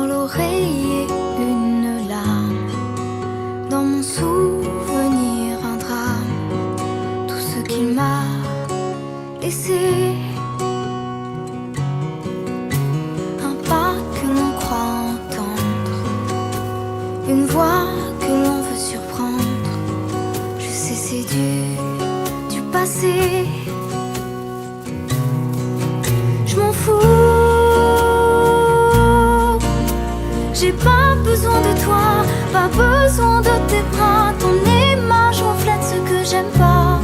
sur l'oreiller une larme, dans mon souvenir un drame, tout ce qu'il m'a laissé. Un pas que l'on croit entendre, une voix que l'on veut surprendre. Je sais c'est du passé. Je m'en fous. J'ai pas besoin de toi, pas besoin de tes bras. Ton image reflète ce que j'aime pas.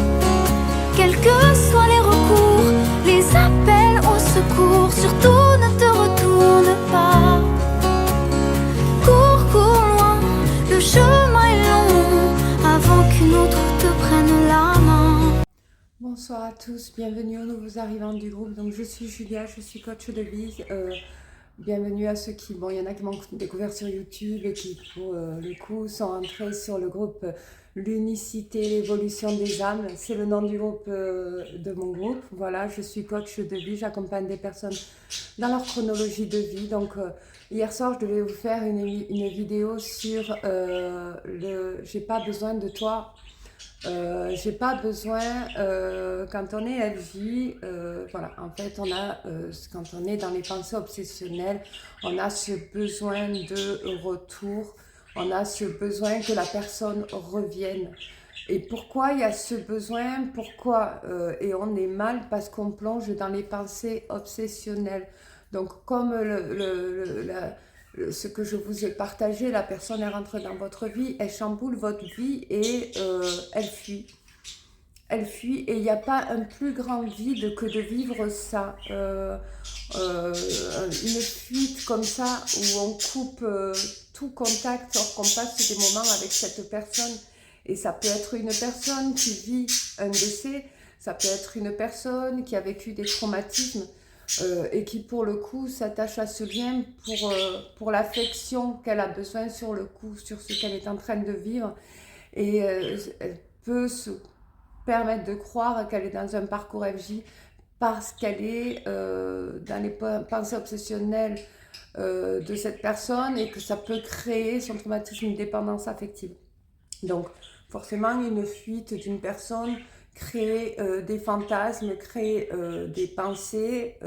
Quels que soient les recours, les appels au secours, surtout ne te retourne pas. Cours, cours loin, le chemin est long, avant qu'une autre te prenne la main. Bonsoir à tous, bienvenue aux nouveaux arrivants du groupe. Donc je suis Julia, je suis coach de vie. Bienvenue à ceux qui, bon, il y en a qui m'ont découvert sur YouTube et qui, pour le coup, sont entrés sur le groupe L'Unicité, l'Évolution des âmes. C'est le nom du groupe, de mon groupe. Voilà, je suis coach de vie, j'accompagne des personnes dans leur chronologie de vie. Donc hier soir, je devais vous faire une vidéo sur j'ai pas besoin de toi. J'ai pas besoin, quand on est LJ, voilà, en fait, on a, quand on est dans les pensées obsessionnelles, on a ce besoin de retour, on a ce besoin que la personne revienne. Et pourquoi il y a ce besoin? Pourquoi et on est mal parce qu'on plonge dans les pensées obsessionnelles. Donc, comme ce que je vous ai partagé, la personne elle rentre dans votre vie, elle chamboule votre vie et elle fuit. Elle fuit et il n'y a pas un plus grand vide que de vivre ça. Une fuite comme ça où on coupe tout contact, or qu'on passe des moments avec cette personne. Et ça peut être une personne qui vit un décès, ça peut être une personne qui a vécu des traumatismes. Et qui pour le coup s'attache à ce lien pour l'affection qu'elle a besoin sur le coup, sur ce qu'elle est en train de vivre. Et elle peut se permettre de croire qu'elle est dans un parcours FJ parce qu'elle est dans les pensées obsessionnelles de cette personne et que ça peut créer son traumatisme, une dépendance affective. Donc forcément une fuite d'une personne crée des fantasmes, crée des pensées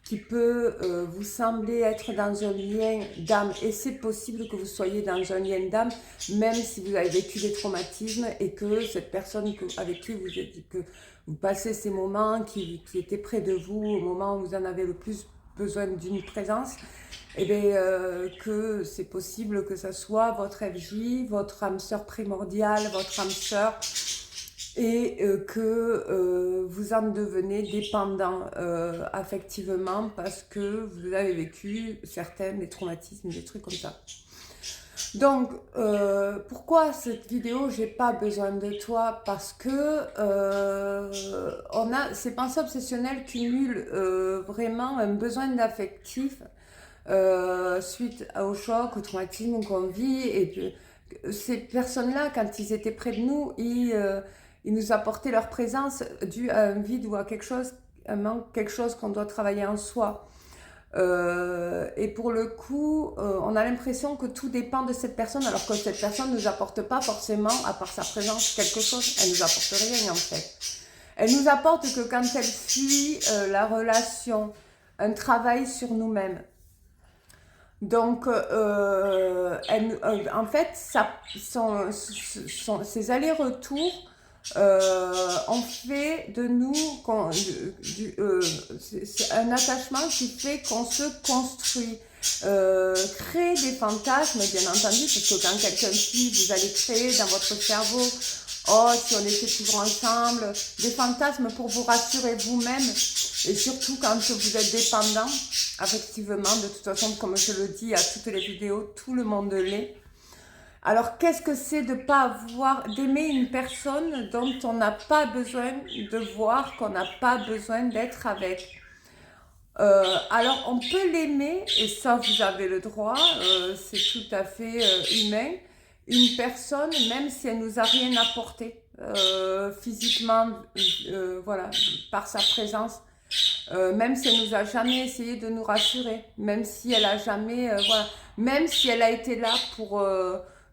qui peut vous sembler être dans un lien d'âme. Et c'est possible que vous soyez dans un lien d'âme, même si vous avez vécu des traumatismes et que cette personne avec qui vous passez ces moments, qui était près de vous au moment où vous en avez le plus besoin d'une présence, et bien que c'est possible que ça soit votre FJ, votre âme sœur primordiale, votre âme sœur, et que vous en devenez dépendant affectivement parce que vous avez vécu des traumatismes, des trucs comme ça. Donc, pourquoi cette vidéo, j'ai pas besoin de toi? Parce que ces pensées obsessionnelles cumulent vraiment un besoin d'affectif suite au choc, au traumatisme qu'on vit. Et ces personnes-là, quand ils étaient près de nous, ils nous apportaient leur présence due à un vide ou à un manque, quelque chose qu'on doit travailler en soi. Et pour le coup, on a l'impression que tout dépend de cette personne, alors que cette personne ne nous apporte pas forcément, à part sa présence, quelque chose. Elle nous apporte rien en fait. Elle nous apporte que quand elle fuit la relation, un travail sur nous-mêmes. Donc, en fait, ces allers-retours ont fait de nous c'est un attachement qui fait qu'on se construit, créer des fantasmes, bien entendu, parce que quand quelqu'un fuit, vous allez créer dans votre cerveau, oh, si on était toujours ensemble, des fantasmes pour vous rassurer vous-même, et surtout quand vous êtes dépendant, affectivement, de toute façon, comme je le dis à toutes les vidéos, tout le monde l'est. Alors, qu'est-ce que c'est de pas d'aimer une personne dont on n'a pas besoin de voir, qu'on n'a pas besoin d'être avec? Alors, on peut l'aimer, et ça, vous avez le droit, c'est tout à fait humain. Une personne, même si elle nous a rien apporté physiquement, voilà, par sa présence, même si elle nous a jamais essayé de nous rassurer, même si elle a jamais, voilà, même si elle a été là pour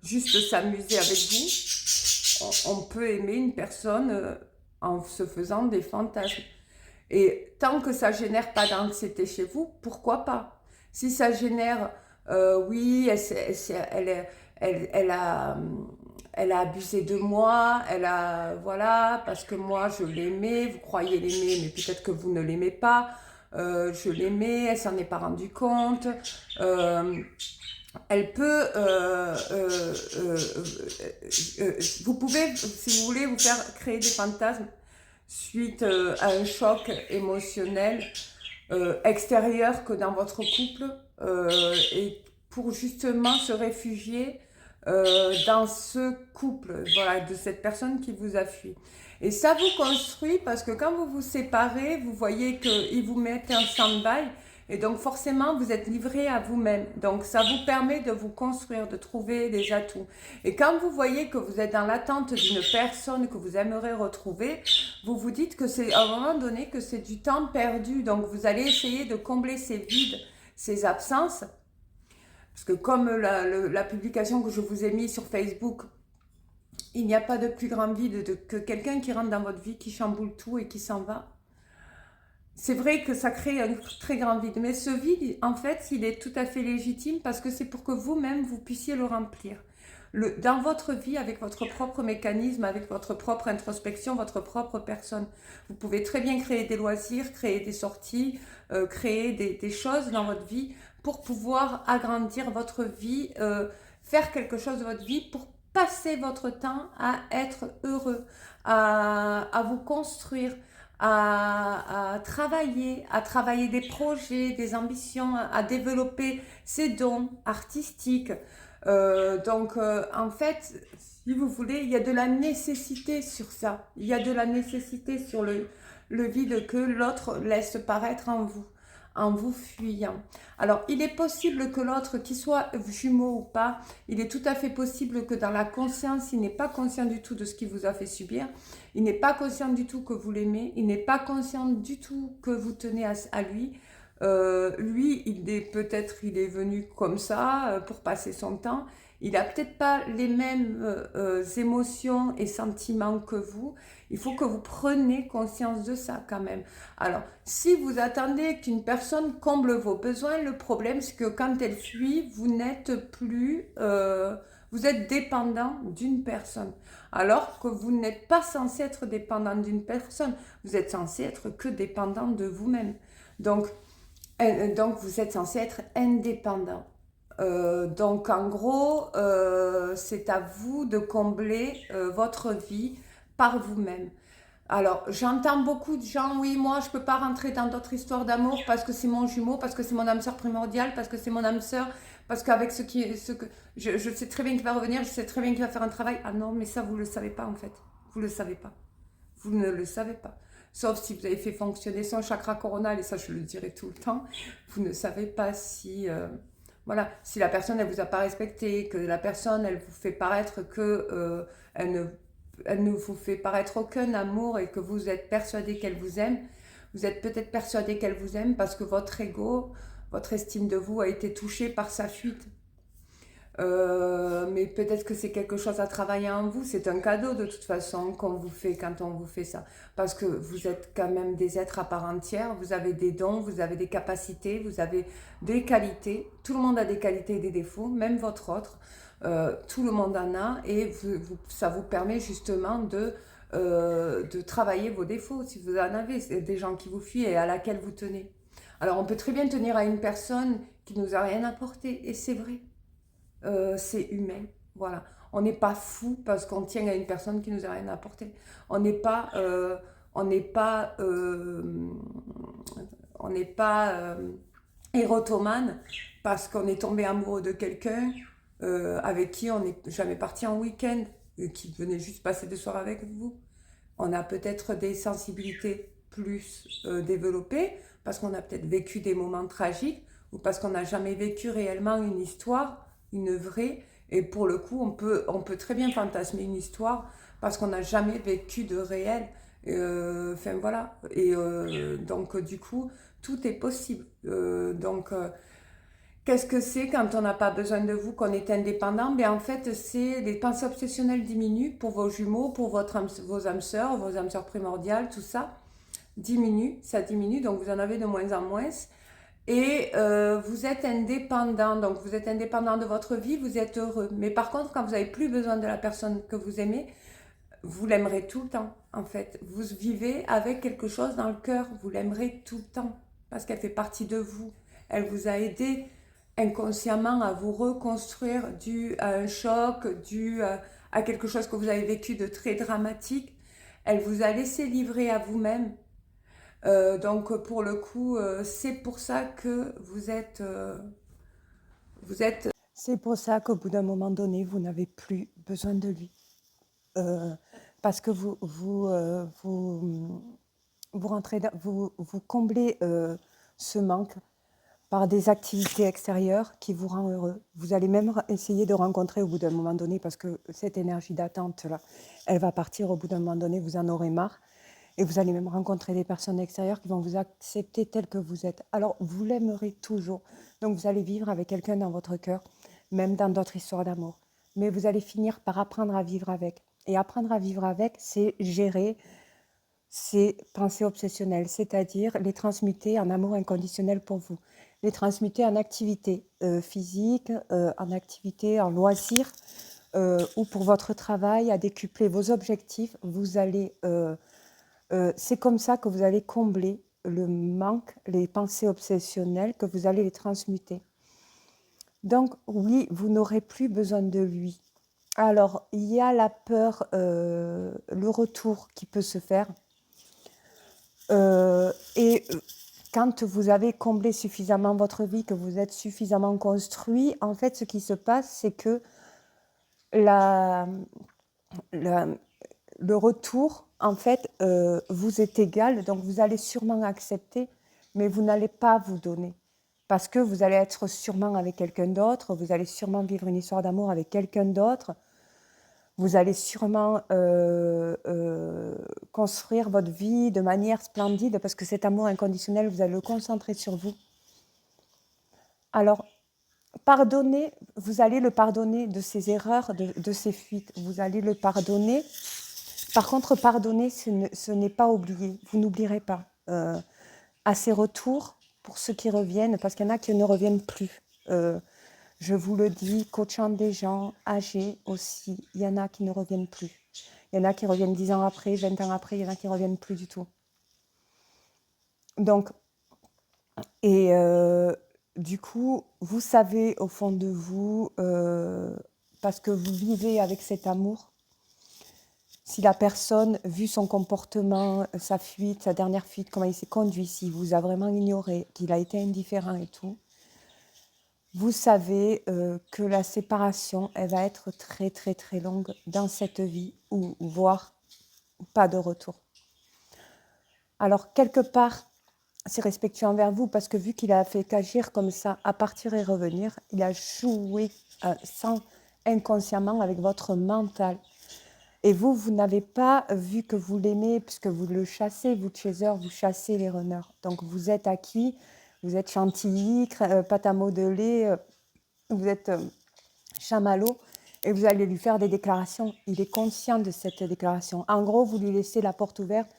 juste s'amuser avec vous, on peut aimer une personne en se faisant des fantasmes. Et tant que ça génère pas d'anxiété chez vous, pourquoi pas? Si ça génère, oui, elle a, elle a abusé de moi, elle a, voilà, parce que moi je l'aimais, vous croyez l'aimer, mais peut-être que vous ne l'aimez pas. Je l'aimais, elle s'en est pas rendue compte. Elle peut, vous pouvez, si vous voulez, vous faire créer des fantasmes suite à un choc émotionnel extérieur que dans votre couple et pour justement se réfugier dans ce couple, voilà, de cette personne qui vous a fui. Et ça vous construit parce que quand vous vous séparez, vous voyez qu'ils vous mettent un stand-by et donc forcément vous êtes livré à vous-même. Donc ça vous permet de vous construire, de trouver des atouts. Et quand vous voyez que vous êtes dans l'attente d'une personne que vous aimeriez retrouver, vous vous dites que c'est à un moment donné que c'est du temps perdu. Donc vous allez essayer de combler ces vides, ces absences. Parce que comme la publication que je vous ai mise sur Facebook, il n'y a pas de plus grand vide que quelqu'un qui rentre dans votre vie, qui chamboule tout et qui s'en va. C'est vrai que ça crée un très grand vide, mais ce vide, en fait, il est tout à fait légitime parce que c'est pour que vous-même, vous puissiez le remplir. Dans votre vie, avec votre propre mécanisme, avec votre propre introspection, votre propre personne. Vous pouvez très bien créer des loisirs, créer des sorties, créer des choses dans votre vie pour pouvoir agrandir votre vie, faire quelque chose de votre vie pour passer votre temps à être heureux, à vous construire, à travailler des projets, des ambitions, à développer ses dons artistiques. En fait, si vous voulez, il y a de la nécessité sur ça. Il y a de la nécessité sur le vide que l'autre laisse paraître en vous fuyant. Alors, il est possible que l'autre, qu'il soit jumeau ou pas, il est tout à fait possible que dans la conscience, il n'est pas conscient du tout de ce qu'il vous a fait subir. Il n'est pas conscient du tout que vous l'aimez. Il n'est pas conscient du tout que vous tenez à lui. Lui, il est venu comme ça pour passer son temps. Il n'a peut-être pas les mêmes émotions et sentiments que vous. Il faut que vous preniez conscience de ça quand même. Alors, si vous attendez qu'une personne comble vos besoins, le problème c'est que quand elle fuit, vous n'êtes plus... vous êtes dépendant d'une personne. Alors que vous n'êtes pas censé être dépendant d'une personne. Vous êtes censé être que dépendant de vous-même. Donc, vous êtes censé être indépendant. Donc en gros, c'est à vous de combler votre vie par vous-même. Alors j'entends beaucoup de gens, oui moi je peux pas rentrer dans d'autres histoires d'amour parce que c'est mon jumeau, parce que c'est mon âme sœur primordiale, parce que c'est mon âme sœur, parce qu'avec ce que je sais très bien qu'il va revenir, je sais très bien qu'il va faire un travail. Ah non mais ça vous le savez pas en fait, vous le savez pas, vous ne le savez pas. Sauf si vous avez fait fonctionner son chakra coronal, et ça je le dirai tout le temps, vous ne savez pas si... voilà, si la personne elle vous a pas respecté, que la personne elle vous fait paraître que elle ne vous fait paraître aucun amour et que vous êtes persuadé qu'elle vous aime, vous êtes peut-être persuadé qu'elle vous aime parce que votre ego, votre estime de vous a été touchée par sa fuite. Mais peut-être que c'est quelque chose à travailler en vous, c'est un cadeau de toute façon qu'on vous fait quand on vous fait ça, parce que vous êtes quand même des êtres à part entière, vous avez des dons, vous avez des capacités, vous avez des qualités, tout le monde a des qualités et des défauts, même votre autre, tout le monde en a, et ça vous permet justement de travailler vos défauts, si vous en avez, c'est des gens qui vous fuient et à laquelle vous tenez. Alors on peut très bien tenir à une personne qui nous a rien apporté, et c'est vrai. C'est humain, voilà. On n'est pas fou parce qu'on tient à une personne qui nous a rien apporté. On n'est pas, érotomane parce qu'on est tombé amoureux de quelqu'un avec qui on n'est jamais parti en week-end, qui venait juste passer des soirs avec vous. On a peut-être des sensibilités plus développées parce qu'on a peut-être vécu des moments tragiques ou parce qu'on n'a jamais vécu réellement une histoire, une vraie, et pour le coup on peut très bien fantasmer une histoire parce qu'on n'a jamais vécu de réel, Enfin voilà. Et donc du coup, tout est possible. Qu'est-ce que c'est quand on n'a pas besoin de vous, qu'on est indépendant? Mais en fait, c'est les pensées obsessionnelles diminuent pour vos jumeaux, pour vos âmes sœurs primordiales, tout ça diminue, ça diminue, donc vous en avez de moins en moins. Et vous êtes indépendant, donc vous êtes indépendant de votre vie, vous êtes heureux. Mais par contre, quand vous n'avez plus besoin de la personne que vous aimez, vous l'aimerez tout le temps, en fait. Vous vivez avec quelque chose dans le cœur, vous l'aimerez tout le temps, parce qu'elle fait partie de vous. Elle vous a aidé inconsciemment à vous reconstruire dû à un choc, à quelque chose que vous avez vécu de très dramatique. Elle vous a laissé livrer à vous-même. Donc pour le coup, c'est pour ça que vous êtes... C'est pour ça qu'au bout d'un moment donné, vous n'avez plus besoin de lui. Parce que vous rentrez, vous comblez ce manque par des activités extérieures qui vous rendent heureux. Vous allez même essayer de rencontrer au bout d'un moment donné, parce que cette énergie d'attente-là, elle va partir au bout d'un moment donné, vous en aurez marre. Et vous allez même rencontrer des personnes extérieures qui vont vous accepter tel que vous êtes. Alors, vous l'aimerez toujours. Donc, vous allez vivre avec quelqu'un dans votre cœur, même dans d'autres histoires d'amour. Mais vous allez finir par apprendre à vivre avec. Et apprendre à vivre avec, c'est gérer ces pensées obsessionnelles, c'est-à-dire les transmuter en amour inconditionnel pour vous. Les transmuter en activité physique, en activité, en loisir, ou pour votre travail, à décupler vos objectifs. Vous allez... c'est comme ça que vous allez combler le manque, les pensées obsessionnelles, que vous allez les transmuter. Donc oui, vous n'aurez plus besoin de lui. Alors, il y a la peur, le retour qui peut se faire. Et quand vous avez comblé suffisamment votre vie, que vous êtes suffisamment construit, en fait, ce qui se passe, c'est que le retour, en fait, vous est égal, donc vous allez sûrement accepter, mais vous n'allez pas vous donner. Parce que vous allez être sûrement avec quelqu'un d'autre, vous allez sûrement vivre une histoire d'amour avec quelqu'un d'autre, vous allez sûrement construire votre vie de manière splendide, parce que cet amour inconditionnel, vous allez le concentrer sur vous. Alors, pardonner, vous allez le pardonner de ses erreurs, de ses fuites, vous allez le pardonner. Par contre, pardonner, ce n'est pas oublier. Vous n'oublierez pas. À ses retours, pour ceux qui reviennent, parce qu'il y en a qui ne reviennent plus. Je vous le dis, coachant des gens âgés aussi, il y en a qui ne reviennent plus. Il y en a qui reviennent 10 ans après, 20 ans après, il y en a qui ne reviennent plus du tout. Donc, et du coup, vous savez au fond de vous, parce que vous vivez avec cet amour, si la personne, vu son comportement, sa fuite, sa dernière fuite, comment il s'est conduit, s'il vous a vraiment ignoré, qu'il a été indifférent et tout, vous savez que la séparation, elle va être très très très longue dans cette vie, ou voire pas de retour. Alors, quelque part, c'est respectueux envers vous, parce que vu qu'il a fait qu'agir comme ça, à partir et revenir, il a joué inconsciemment avec votre mental. Et vous n'avez pas vu que vous l'aimez, puisque vous le chassez, vous chasseurs, vous chassez les runners. Donc vous êtes acquis, vous êtes chantilly, pâte à modeler, vous êtes chamallow, et vous allez lui faire des déclarations. Il est conscient de cette déclaration. En gros, vous lui laissez la porte ouverte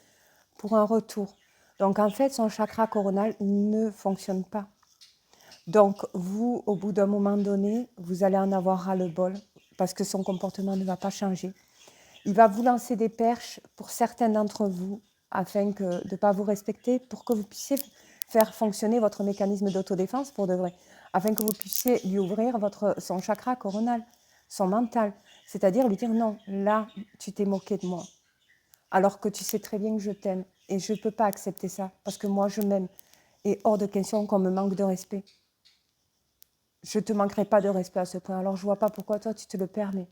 pour un retour. Donc en fait, son chakra coronal ne fonctionne pas. Donc vous, au bout d'un moment donné, vous allez en avoir ras-le-bol, parce que son comportement ne va pas changer. Il va vous lancer des perches pour certains d'entre vous, afin de ne pas vous respecter, pour que vous puissiez faire fonctionner votre mécanisme d'autodéfense pour de vrai, afin que vous puissiez lui ouvrir son chakra coronal, son mental, c'est-à-dire lui dire non, là, tu t'es moqué de moi, alors que tu sais très bien que je t'aime, et je ne peux pas accepter ça, parce que moi, je m'aime, et hors de question qu'on me manque de respect. Je ne te manquerai pas de respect à ce point, alors je ne vois pas pourquoi toi, tu te le permets.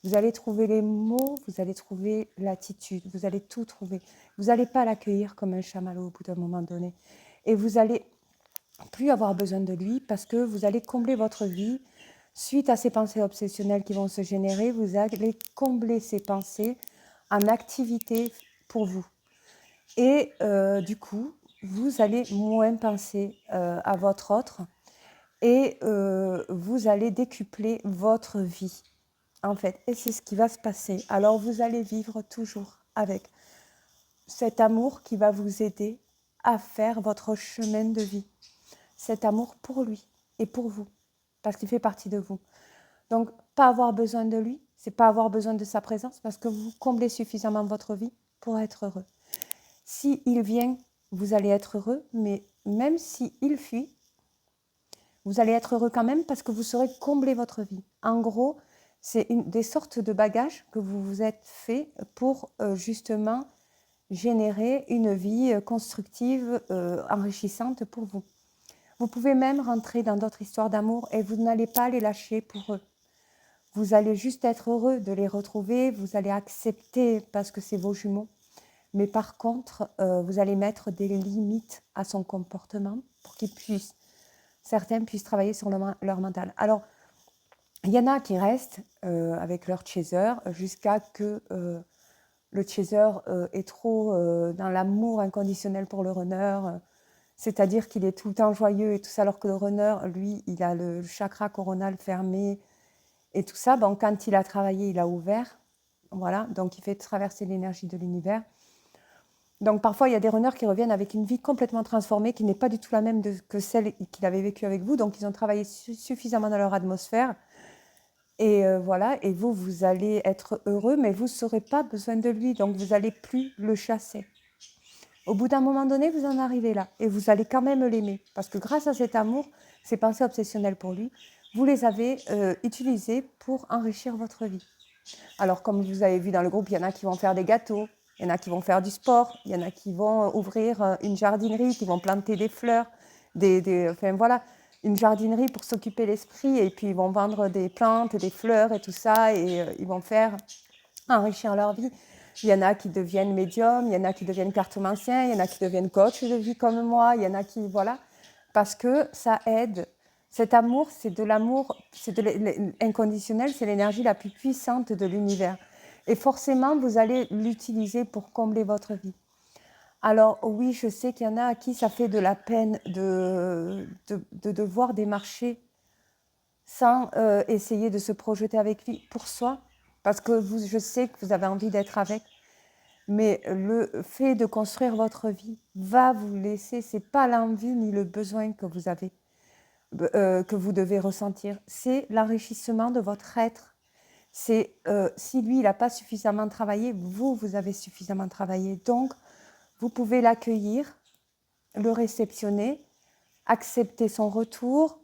Vous allez trouver les mots, vous allez trouver l'attitude, vous allez tout trouver. Vous n'allez pas l'accueillir comme un chamallow au bout d'un moment donné. Et vous n'allez plus avoir besoin de lui, parce que vous allez combler votre vie. Suite à ces pensées obsessionnelles qui vont se générer, vous allez combler ces pensées en activité pour vous. Et du coup, vous allez moins penser à votre autre et vous allez décupler votre vie, en fait. Et c'est ce qui va se passer. Alors, vous allez vivre toujours avec cet amour qui va vous aider à faire votre chemin de vie. Cet amour pour lui et pour vous, parce qu'il fait partie de vous. Donc, pas avoir besoin de lui, c'est pas avoir besoin de sa présence, parce que vous comblez suffisamment votre vie pour être heureux. S'il vient, vous allez être heureux, mais même s'il fuit, vous allez être heureux quand même parce que vous saurez combler votre vie. En gros, c'est des sortes de bagages que vous vous êtes fait pour justement générer une vie constructive, enrichissante pour vous. Vous pouvez même rentrer dans d'autres histoires d'amour et vous n'allez pas les lâcher pour eux. Vous allez juste être heureux de les retrouver, vous allez accepter parce que c'est vos jumeaux. Mais par contre, vous allez mettre des limites à son comportement pour certains puissent travailler sur leur mental. Alors, il y en a qui restent avec leur chaser jusqu'à que le chaser est trop dans l'amour inconditionnel pour le runner, c'est-à-dire qu'il est tout le temps joyeux et tout ça, alors que le runner, lui, il a le chakra coronal fermé et tout ça. Bon, quand il a travaillé, il a ouvert, voilà, donc il fait traverser l'énergie de l'univers. Donc parfois, il y a des runners qui reviennent avec une vie complètement transformée, qui n'est pas du tout la même que celle qu'il avait vécue avec vous. Donc ils ont travaillé suffisamment dans leur atmosphère. Et voilà, et vous allez être heureux, mais vous n'aurez pas besoin de lui, donc vous n'allez plus le chasser. Au bout d'un moment donné, vous en arrivez là, et vous allez quand même l'aimer, parce que grâce à cet amour, ces pensées obsessionnelles pour lui, vous les avez utilisées pour enrichir votre vie. Alors, comme vous avez vu dans le groupe, il y en a qui vont faire des gâteaux, il y en a qui vont faire du sport, il y en a qui vont ouvrir une jardinerie, qui vont planter des fleurs, enfin voilà, une jardinerie pour s'occuper l'esprit, et puis ils vont vendre des plantes, des fleurs et tout ça, et ils vont faire enrichir leur vie. Il y en a qui deviennent médiums, il y en a qui deviennent cartomanciens, il y en a qui deviennent coach de vie comme moi, il y en a qui, voilà, parce que ça aide. Cet amour, c'est de l'amour, c'est de l'inconditionnel, c'est l'énergie la plus puissante de l'univers. Et forcément, vous allez l'utiliser pour combler votre vie. Alors oui, je sais qu'il y en a à qui ça fait de la peine de devoir démarcher sans essayer de se projeter avec lui pour soi, parce que je sais que vous avez envie d'être avec, mais le fait de construire votre vie va vous laisser, c'est pas l'envie ni le besoin que vous avez, que vous devez ressentir, c'est l'enrichissement de votre être. C'est si lui, il n'a pas suffisamment travaillé, vous avez suffisamment travaillé. Donc, vous pouvez l'accueillir, le réceptionner, accepter son retour,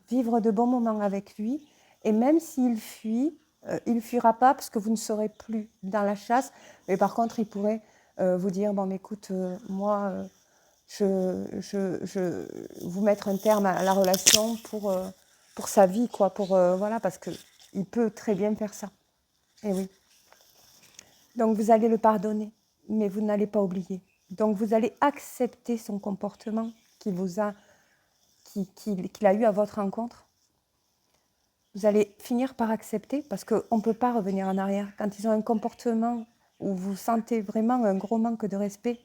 vivre de bons moments avec lui. Et même s'il fuit, il ne fuira pas parce que vous ne serez plus dans la chasse. Mais par contre, il pourrait vous dire, bon, écoute, moi, je vous mettre un terme à la relation pour sa vie, quoi, voilà, parce qu'il peut très bien faire ça. Et oui. Donc, vous allez le pardonner, mais vous n'allez pas oublier. Donc, vous allez accepter son comportement qu'il a eu à votre rencontre. Vous allez finir par accepter parce qu'on ne peut pas revenir en arrière. Quand ils ont un comportement où vous sentez vraiment un gros manque de respect,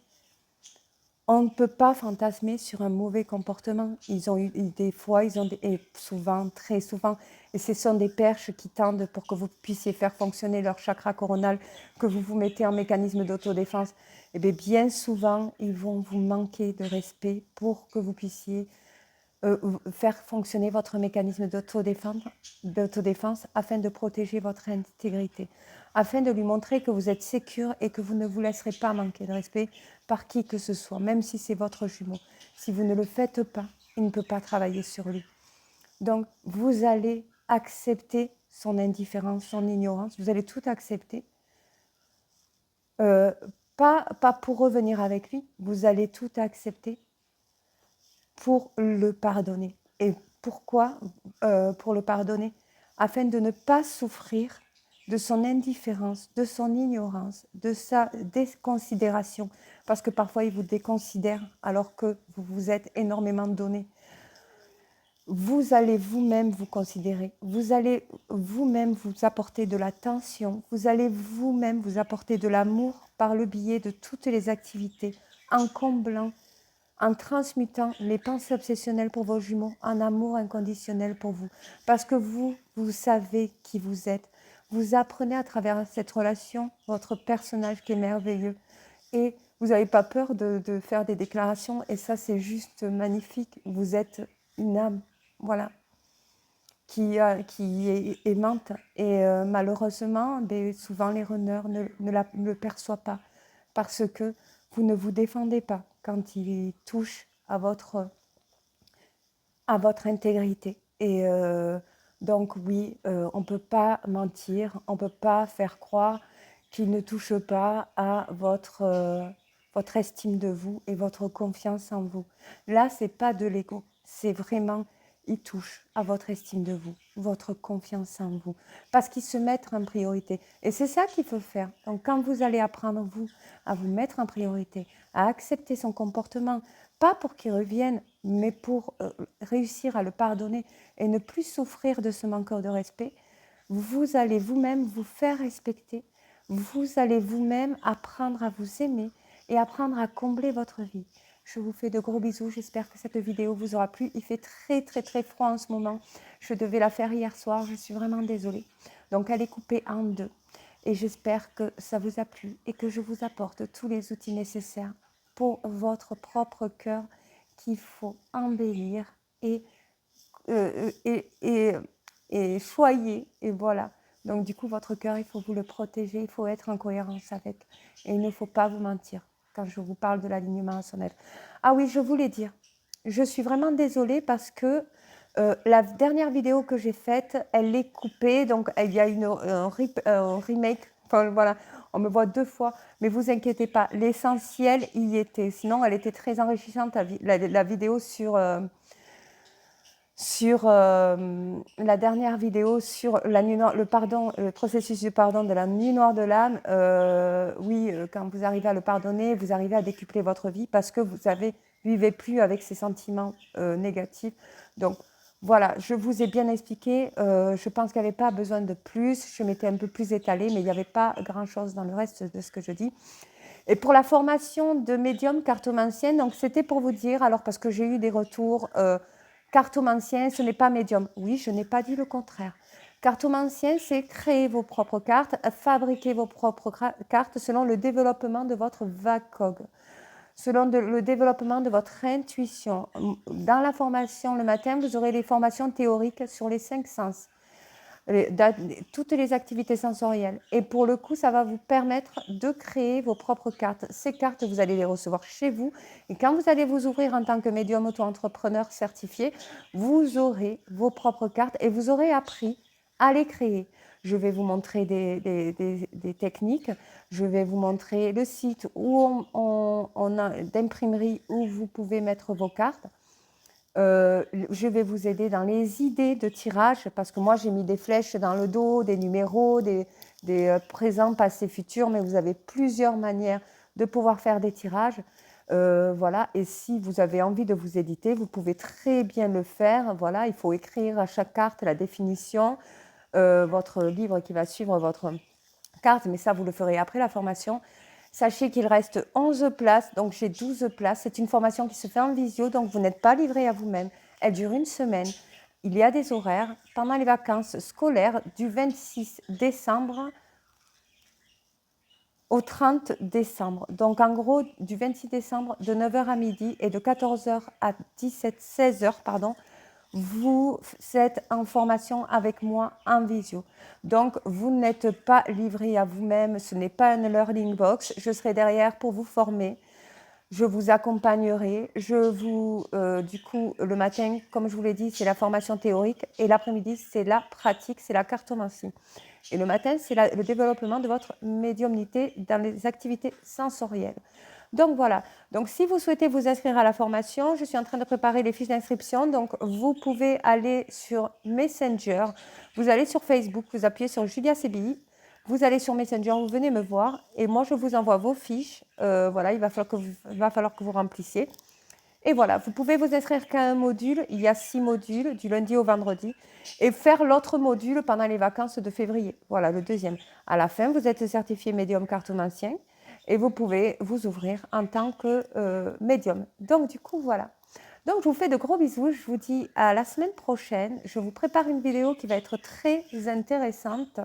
on ne peut pas fantasmer sur un mauvais comportement. Ils ont eu des fois, et souvent, très souvent, et ce sont des perches qui tendent pour que vous puissiez faire fonctionner leur chakra coronal, que vous vous mettez en mécanisme d'autodéfense. Et bien souvent, ils vont vous manquer de respect pour que vous puissiez faire fonctionner votre mécanisme d'autodéfense afin de protéger votre intégrité, afin de lui montrer que vous êtes sécure et que vous ne vous laisserez pas manquer de respect par qui que ce soit, même si c'est votre jumeau. Si vous ne le faites pas, il ne peut pas travailler sur lui. Donc, vous allez accepter son indifférence, son ignorance, vous allez tout accepter. Pas pour revenir avec lui, vous allez tout accepter pour le pardonner. Et pourquoi pour le pardonner? Afin de ne pas souffrir de son indifférence, de son ignorance, de sa déconsidération. Parce que parfois, il vous déconsidère alors que vous vous êtes énormément donné. vous allez vous-même vous considérer, vous allez vous-même vous apporter de l'attention, vous allez vous-même vous apporter de l'amour par le biais de toutes les activités, en comblant, en transmutant les pensées obsessionnelles pour vos jumeaux en amour inconditionnel pour vous. Parce que vous savez qui vous êtes. Vous apprenez à travers cette relation votre personnage qui est merveilleux. Et vous n'avez pas peur de faire des déclarations. Et ça, c'est juste magnifique. Vous êtes une âme, voilà, qui est aimante. Et malheureusement, souvent les runners ne le perçoivent pas. Parce que vous ne vous défendez pas quand ils touchent à votre intégrité. Et donc oui, on ne peut pas mentir, on ne peut pas faire croire qu'il ne touche pas à votre estime de vous et votre confiance en vous. Là, ce n'est pas de l'ego, c'est vraiment, il touche à votre estime de vous, votre confiance en vous, parce qu'ils se mettent en priorité. Et c'est ça qu'il faut faire. Donc quand vous allez apprendre, vous, à vous mettre en priorité, à accepter son comportement, pas pour qu'il revienne, mais pour réussir à le pardonner et ne plus souffrir de ce manque de respect, vous allez vous-même vous faire respecter, vous allez vous-même apprendre à vous aimer et apprendre à combler votre vie. Je vous fais de gros bisous, j'espère que cette vidéo vous aura plu. Il fait très très très froid en ce moment, je devais la faire hier soir, je suis vraiment désolée. Donc elle est coupée en deux et j'espère que ça vous a plu et que je vous apporte tous les outils nécessaires pour votre propre cœur qu'il faut embellir et choyer. Et voilà. Donc du coup, votre cœur, il faut vous le protéger, il faut être en cohérence avec. Et il ne faut pas vous mentir quand je vous parle de l'alignement à son être. Ah oui, je voulais dire, je suis vraiment désolée parce que la dernière vidéo que j'ai faite, elle est coupée, donc il y a un remake, enfin voilà, on me voit 2 fois, mais vous inquiétez pas, l'essentiel y était, sinon elle était très enrichissante, la vidéo sur la dernière vidéo sur la nuit noire, le processus du pardon de la nuit noire de l'âme. Oui, quand vous arrivez à le pardonner, vous arrivez à décupler votre vie parce que vous vivez plus avec ces sentiments négatifs. Donc voilà, je vous ai bien expliqué. Je pense qu'il n'y avait pas besoin de plus. Je m'étais un peu plus étalée, mais il n'y avait pas grand-chose dans le reste de ce que je dis. Et pour la formation de médium cartomancienne, donc c'était pour vous dire, alors parce que j'ai eu des retours, cartomancien, ce n'est pas médium. Oui, je n'ai pas dit le contraire. Cartomancien, c'est créer vos propres cartes, fabriquer vos propres cartes selon le développement de votre VACOG, selon le développement de votre intuition. Dans la formation le matin, vous aurez les formations théoriques sur les 5 sens. Toutes les activités sensorielles. Et pour le coup, ça va vous permettre de créer vos propres cartes. Ces cartes, vous allez les recevoir chez vous. Et quand vous allez vous ouvrir en tant que médium auto-entrepreneur certifié, vous aurez vos propres cartes et vous aurez appris à les créer. Je vais vous montrer des techniques. Je vais vous montrer le site où on a d'imprimerie où vous pouvez mettre vos cartes. Je vais vous aider dans les idées de tirage parce que moi j'ai mis des flèches dans le dos, des numéros, des présents, passés, futurs, mais vous avez plusieurs manières de pouvoir faire des tirages. Voilà, et si vous avez envie de vous éditer, vous pouvez très bien le faire. Voilà, il faut écrire à chaque carte la définition, votre livre qui va suivre votre carte, mais ça vous le ferez après la formation. Sachez qu'il reste 11 places, donc j'ai 12 places. C'est une formation qui se fait en visio, donc vous n'êtes pas livré à vous-même. Elle dure 1 semaine. Il y a des horaires pendant les vacances scolaires du 26 décembre au 30 décembre. Donc en gros, du 26 décembre de 9h à midi et de 14h à 16h, pardon, vous êtes en formation avec moi en visio. Donc, vous n'êtes pas livré à vous-même, ce n'est pas un learning box. Je serai derrière pour vous former. Je vous accompagnerai. Du coup, le matin, comme je vous l'ai dit, c'est la formation théorique et l'après-midi, c'est la pratique, c'est la cartomancie. Et le matin, c'est le développement de votre médiumnité dans les activités sensorielles. Donc voilà, donc si vous souhaitez vous inscrire à la formation, je suis en train de préparer les fiches d'inscription, donc vous pouvez aller sur Messenger, vous allez sur Facebook, vous appuyez sur Julia CBI, vous allez sur Messenger, vous venez me voir et moi je vous envoie vos fiches, voilà, il va falloir que vous remplissiez Et voilà, vous pouvez vous inscrire qu'à un module. Il y a 6 modules, du lundi au vendredi. Et faire l'autre module pendant les vacances de février. Voilà, le deuxième. À la fin, vous êtes certifié médium cartomancien et vous pouvez vous ouvrir en tant que médium. Donc, du coup, voilà. Donc, je vous fais de gros bisous. Je vous dis à la semaine prochaine. Je vous prépare une vidéo qui va être très intéressante.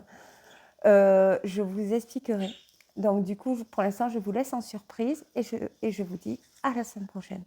Je vous expliquerai. Donc, du coup, pour l'instant, je vous laisse en surprise et je vous dis à la semaine prochaine.